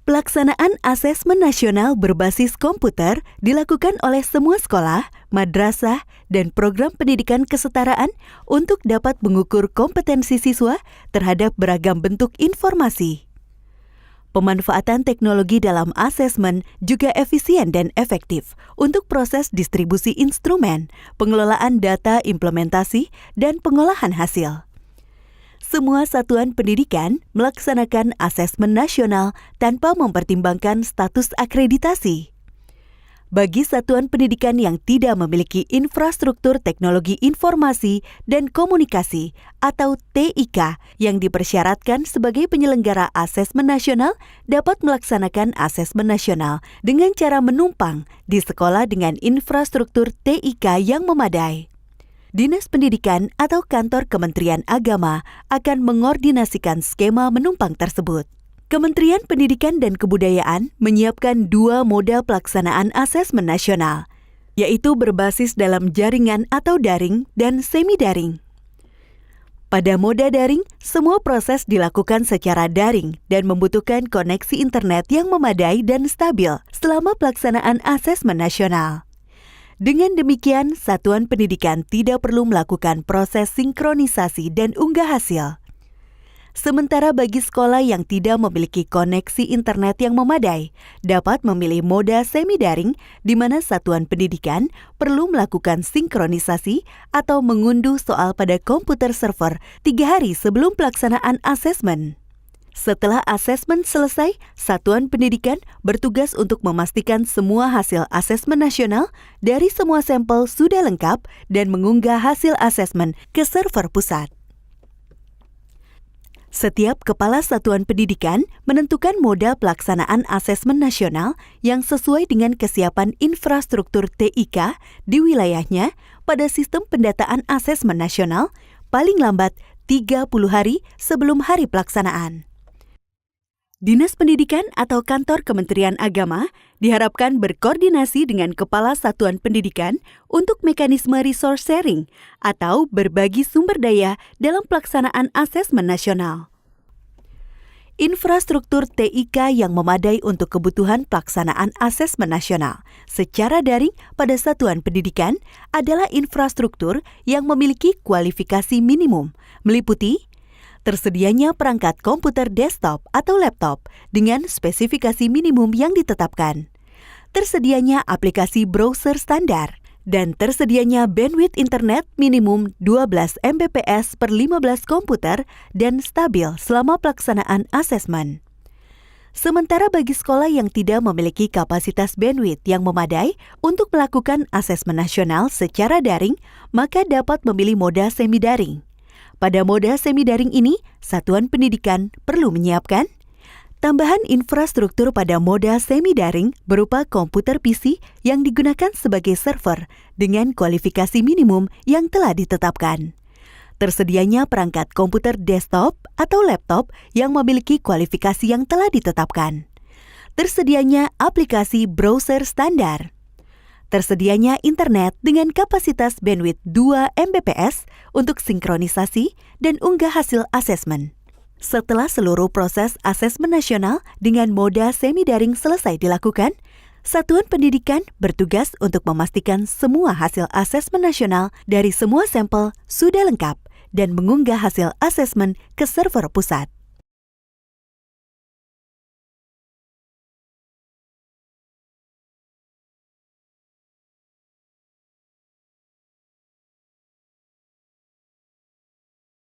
Pelaksanaan asesmen nasional berbasis komputer dilakukan oleh semua sekolah, madrasah, dan program pendidikan kesetaraan untuk dapat mengukur kompetensi siswa terhadap beragam bentuk informasi. Pemanfaatan teknologi dalam asesmen juga efisien dan efektif untuk proses distribusi instrumen, pengelolaan data implementasi, dan pengolahan hasil. Semua satuan pendidikan melaksanakan asesmen nasional tanpa mempertimbangkan status akreditasi. Bagi satuan pendidikan yang tidak memiliki infrastruktur teknologi informasi dan komunikasi atau TIK yang dipersyaratkan sebagai penyelenggara asesmen nasional dapat melaksanakan asesmen nasional dengan cara menumpang di sekolah dengan infrastruktur TIK yang memadai. Dinas Pendidikan atau Kantor Kementerian Agama akan mengordinasikan skema menumpang tersebut. Kementerian Pendidikan dan Kebudayaan menyiapkan 2 moda pelaksanaan asesmen nasional, yaitu berbasis dalam jaringan atau daring dan semi-daring. Pada moda daring, semua proses dilakukan secara daring dan membutuhkan koneksi internet yang memadai dan stabil selama pelaksanaan asesmen nasional. Dengan demikian, satuan pendidikan tidak perlu melakukan proses sinkronisasi dan unggah hasil. Sementara bagi sekolah yang tidak memiliki koneksi internet yang memadai, dapat memilih moda semi-daring di mana satuan pendidikan perlu melakukan sinkronisasi atau mengunduh soal pada komputer server 3 hari sebelum pelaksanaan asesmen. Setelah asesmen selesai, satuan pendidikan bertugas untuk memastikan semua hasil asesmen nasional dari semua sampel sudah lengkap dan mengunggah hasil asesmen ke server pusat. Setiap kepala satuan pendidikan menentukan moda pelaksanaan asesmen nasional yang sesuai dengan kesiapan infrastruktur TIK di wilayahnya pada sistem pendataan asesmen nasional paling lambat 30 hari sebelum hari pelaksanaan. Dinas Pendidikan atau Kantor Kementerian Agama diharapkan berkoordinasi dengan Kepala Satuan Pendidikan untuk mekanisme resource sharing atau berbagi sumber daya dalam pelaksanaan asesmen nasional. Infrastruktur TIK yang memadai untuk kebutuhan pelaksanaan asesmen nasional secara daring pada satuan pendidikan adalah infrastruktur yang memiliki kualifikasi minimum, meliputi tersedianya perangkat komputer desktop atau laptop dengan spesifikasi minimum yang ditetapkan, tersedianya aplikasi browser standar, dan tersedianya bandwidth internet minimum 12 Mbps per 15 komputer dan stabil selama pelaksanaan asesmen. Sementara bagi sekolah yang tidak memiliki kapasitas bandwidth yang memadai untuk melakukan asesmen nasional secara daring, maka dapat memilih moda semi-daring. Pada moda semi-daring ini, satuan pendidikan perlu menyiapkan tambahan infrastruktur pada moda semi-daring berupa komputer PC yang digunakan sebagai server dengan kualifikasi minimum yang telah ditetapkan. Tersedianya perangkat komputer desktop atau laptop yang memiliki kualifikasi yang telah ditetapkan. Tersedianya aplikasi browser standar. Tersedianya internet dengan kapasitas bandwidth 2 Mbps untuk sinkronisasi dan unggah hasil asesmen. Setelah seluruh proses asesmen nasional dengan moda semi-daring selesai dilakukan, satuan pendidikan bertugas untuk memastikan semua hasil asesmen nasional dari semua sampel sudah lengkap dan mengunggah hasil asesmen ke server pusat.